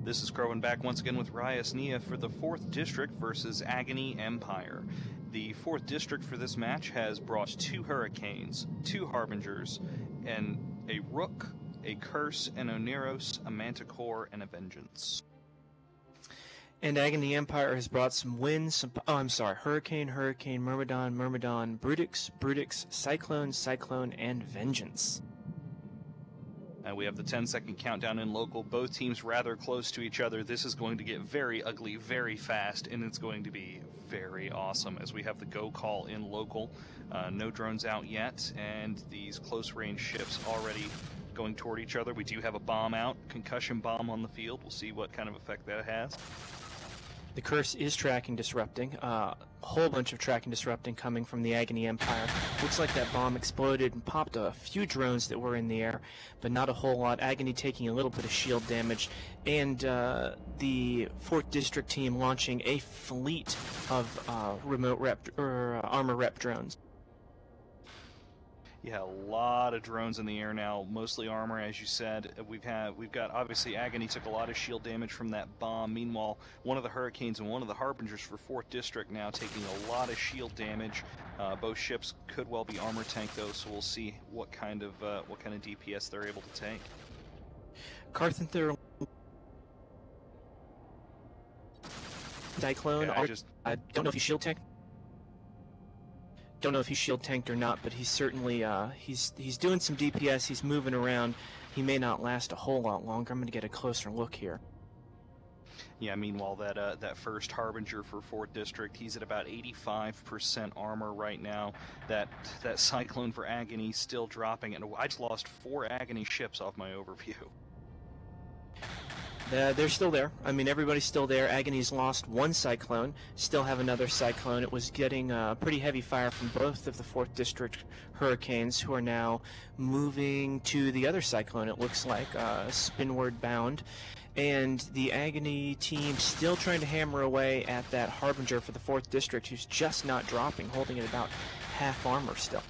This is Crowin back once again with Rias Nia for the 4th District versus Agony Empire. The 4th District for this match has brought 2 Hurricanes, 2 Harbingers, and a Rook, a Curse, an Oneros, a Manticore, and a Vengeance. And Agony Empire has brought some wins. Hurricane, Myrmidon, Brutix, Cyclone, and Vengeance. And we have the 10-second countdown in local. Both teams rather close to each other. This is going to get very ugly very fast, and it's going to be very awesome as we have the go call in local. No drones out yet, and these close-range ships already going toward each other. We do have a bomb out, concussion bomb on the field. We'll see what kind of effect that has. The Curse is tracking disrupting. A whole bunch of tracking disrupting coming from the Agony Empire. Looks like that bomb exploded and popped a few drones that were in the air, but not a whole lot. Agony taking a little bit of shield damage, and the 4th District team launching a fleet of armor rep drones. Yeah, a lot of drones in the air now, mostly armor, as you said. We've got obviously Agony took a lot of shield damage from that bomb. Meanwhile, one of the Hurricanes and one of the Harbingers for 4th District now taking a lot of shield damage. Both ships could well be armor tank though, so we'll see what kind of DPS they're able to take. Carthenther, Cyclone. Yeah, I don't know if he's shield tank. Don't know if he's shield tanked or not, but he's certainly he's doing some DPS. He's moving around. He may not last a whole lot longer. I'm going to get a closer look here. Yeah, meanwhile, that first Harbinger for 4th District, he's at about 85% armor right now. That Cyclone for Agony still dropping, and I just lost 4 Agony ships off my overview. They're still there. I mean, everybody's still there. Agony's lost 1 Cyclone, still have another Cyclone. It was getting pretty heavy fire from both of the 4th District Hurricanes, who are now moving to the other Cyclone, it looks like, spinward bound. And the Agony team still trying to hammer away at that Harbinger for the 4th District, who's just not dropping, holding at about half armor still.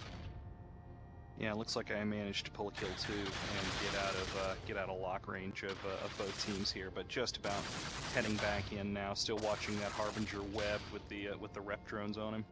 Yeah, it looks like I managed to pull a kill too and get out of lock range of both teams here, but just about heading back in now. Still watching that Harbinger web with the rep drones on him.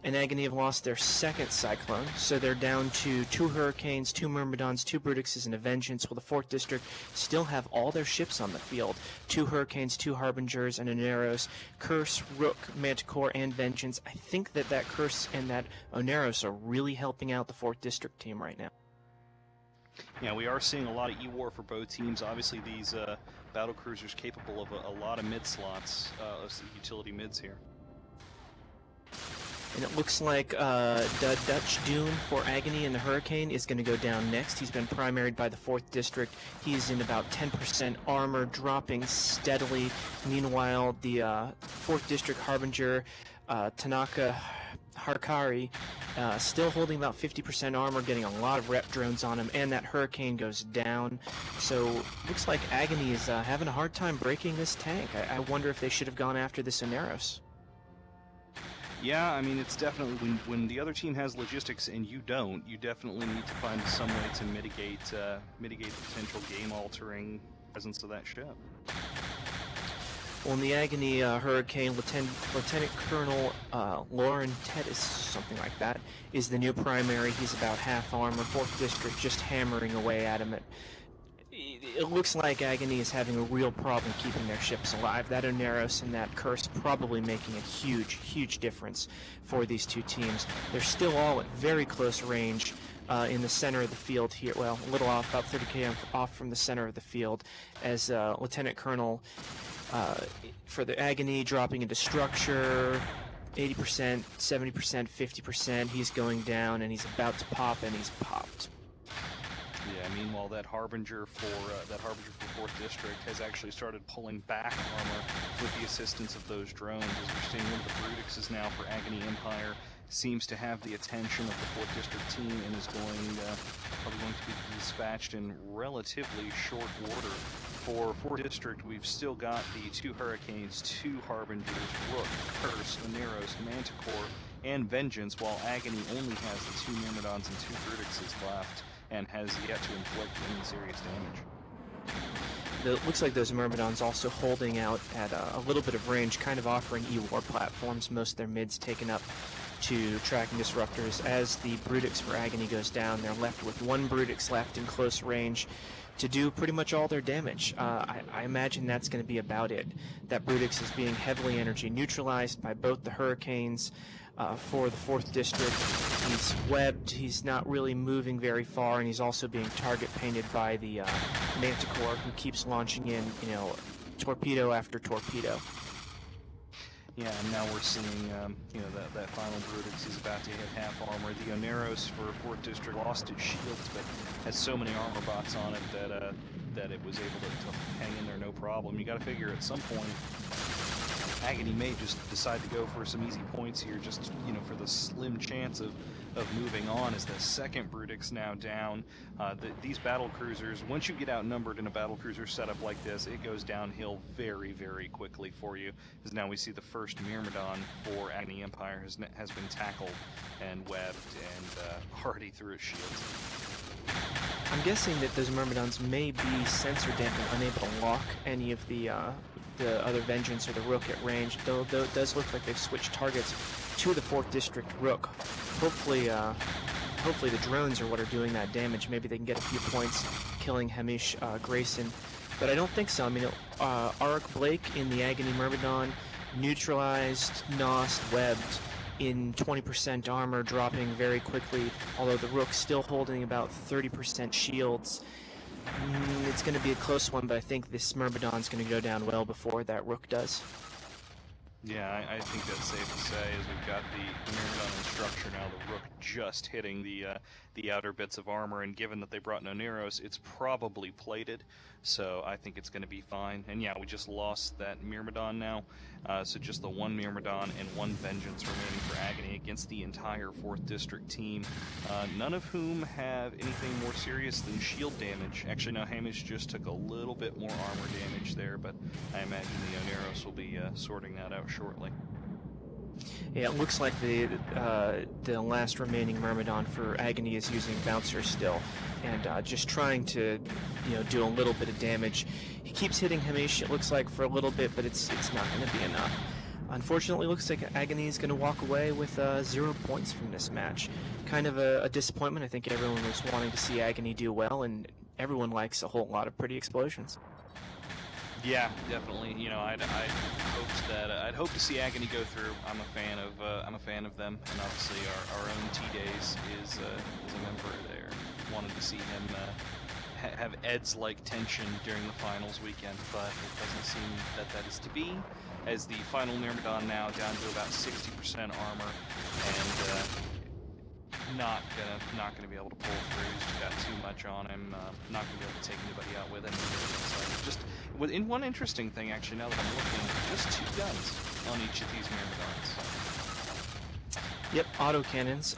And Agony have lost their 2nd Cyclone, so they're down to 2 Hurricanes, 2 Myrmidons, 2 Brutixes, and a Vengeance, while the 4th District still have all their ships on the field. 2 Hurricanes, 2 Harbingers, and Oneros, Curse, Rook, Manticore, and Vengeance. I think that Curse and that Oneros are really helping out the 4th District team right now. Yeah, we are seeing a lot of E-War for both teams. Obviously, these battle cruisers capable of a lot of mid slots, utility mids here. And it looks like the Dutch Doom for Agony and the Hurricane is going to go down next. He's been primaried by the 4th District. He's in about 10% armor, dropping steadily. Meanwhile, the 4th District Harbinger, Tanaka Harkari, still holding about 50% armor, getting a lot of rep drones on him, and that Hurricane goes down. So, looks like Agony is having a hard time breaking this tank. I wonder if they should have gone after this Oneros. Yeah, I mean, it's definitely, when the other team has logistics and you don't, you definitely need to find some way to mitigate the potential game-altering presence of that ship. Well, in the Agony Hurricane, Lieutenant Colonel Lauren Tettis, something like that, is the new primary. He's about half armor, 4th District just hammering away at him. It looks like Agony is having a real problem keeping their ships alive. That Oneros and that Curse probably making a huge difference for these two teams. They're still all at very close range in the center of the field here. Well, a little off, about 30 km off from the center of the field, as Lieutenant Colonel for the Agony dropping into structure, 80%, 70%, 50%. He's going down, and he's about to pop, and he's popped. Yeah, meanwhile, that Harbinger for 4th District has actually started pulling back armor with the assistance of those drones. As we're seeing, one of the Brutixes now for Agony Empire seems to have the attention of the 4th District team and is probably going to be dispatched in relatively short order. For 4th District, we've still got the 2 Hurricanes, 2 Harbingers, Rook, Curse, Oneros, Manticore, and Vengeance, while Agony only has the 2 Myrmidons and 2 Brutixes left, and has yet to inflict any serious damage. It looks like those Myrmidons also holding out at a little bit of range, kind of offering E-War platforms, most of their mids taken up to tracking disruptors. As the Brutix for Agony goes down, they're left with one Brutix left in close range to do pretty much all their damage. I imagine that's going to be about it. That Brutix is being heavily energy neutralized by both the Hurricanes. For the 4th District, he's webbed, he's not really moving very far, and he's also being target painted by the Manticore, who keeps launching in, torpedo after torpedo. Yeah, and now we're seeing, that final Brutix is about to hit half armor. The Oneros for 4th District lost its shields, but has so many armor bots on it that it was able to hang in there no problem. You got to figure at some point, Agony may just decide to go for some easy points here, just, for the slim chance of moving on, as the 2nd Brutix now down. These battle cruisers, once you get outnumbered in a battle cruiser setup like this, it goes downhill very, very quickly for you, as now we see the first Myrmidon for Agony Empire has been tackled and webbed and already through its shields. I'm guessing that those Myrmidons may be sensor damped and unable to lock any of the other Vengeance or the Rook at range, though it does look like they've switched targets to the 4th District Rook. Hopefully the drones are what are doing that damage. Maybe they can get a few points killing Hamish Grayson, but I don't think so. I mean, Arik Blake in the Agony Myrmidon, neutralized, nosed, webbed, in 20% armor, dropping very quickly, although the Rook's still holding about 30% shields. It's going to be a close one, but I think this Myrmidon's going to go down well before that Rook does. Yeah, I think that's safe to say, as we've got the Myrmidon in structure now, the Rook just hitting the outer bits of armor, and given that they brought no Neros, it's probably plated, so I think it's going to be fine. And yeah, we just lost that Myrmidon now, so just the one Myrmidon and one Vengeance remaining for Agony against the entire 4th District team, none of whom have anything more serious than shield damage. Actually, no, Hamish just took a little bit more armor damage there, but I imagine the Oneros will be sorting that out shortly. Yeah, it looks like the last remaining Myrmidon for Agony is using Bouncer still, and just trying to, do a little bit of damage. He keeps hitting Hamish, it looks like, for a little bit, but it's not going to be enough. Unfortunately, it looks like Agony is going to walk away with 0 points from this match. Kind of a disappointment. I think everyone was wanting to see Agony do well, and everyone likes a whole lot of pretty explosions. Yeah, definitely. I'd hope to see Agony go through. I'm a fan of them, and obviously our own T-Days is a member there. Wanted to see him have Eds-like tension during the finals weekend, but it doesn't seem that is to be. As the final Myrmidon now down to about 60% armor, and not gonna be able to pull through. He's just got too much on him. Not gonna be able to take anybody out with him. So just in one interesting thing, actually, now that I'm looking, just 2 guns on each of these Myrmidons. Yep, autocannons.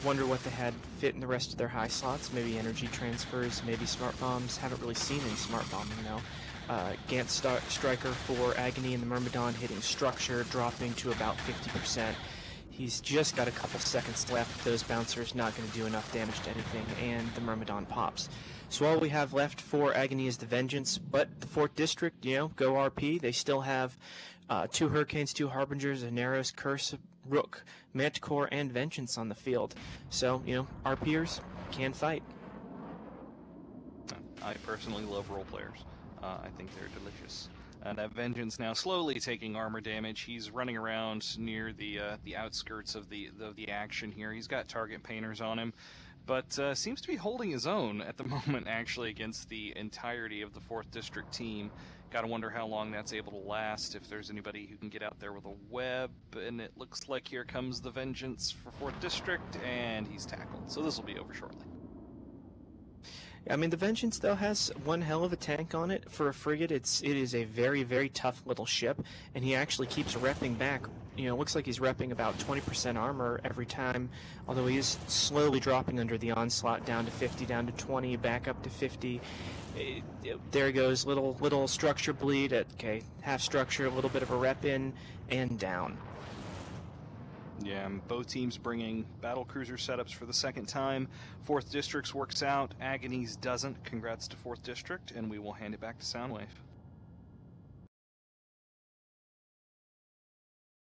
Wonder what they had fit in the rest of their high slots. Maybe energy transfers, maybe smart bombs. Haven't really seen any smart bombing though. Gantz Striker for Agony and the Myrmidon hitting structure, dropping to about 50%. He's just got a couple seconds left. Those bouncers not going to do enough damage to anything, and the Myrmidon pops. So all we have left for Agony is the Vengeance, but the 4th District, go RP. They still have 2 Hurricanes, 2 Harbingers, a Neros, Curse, Rook, Manticore, and Vengeance on the field. So, RPers can fight. I personally love role players. I think they're delicious. That Vengeance now slowly taking armor damage. He's running around near the outskirts of the action here. He's got target painters on him, but seems to be holding his own at the moment, actually, against the entirety of the 4th District team. Gotta wonder how long that's able to last, if there's anybody who can get out there with a web, and it looks like here comes the Vengeance for 4th District, and he's tackled. So this will be over shortly. I mean, the Vengeance, though, has one hell of a tank on it. For a frigate, it is a very, very tough little ship, and he actually keeps repping back. It looks like he's repping about 20% armor every time, although he is slowly dropping under the onslaught, down to 50, down to 20, back up to 50. There goes, little structure bleed at, half structure, a little bit of a rep in, and down. Yeah, both teams bringing battle cruiser setups for the second time. 4th District's works out, Agony's doesn't. Congrats to 4th District, and we will hand it back to Soundwave.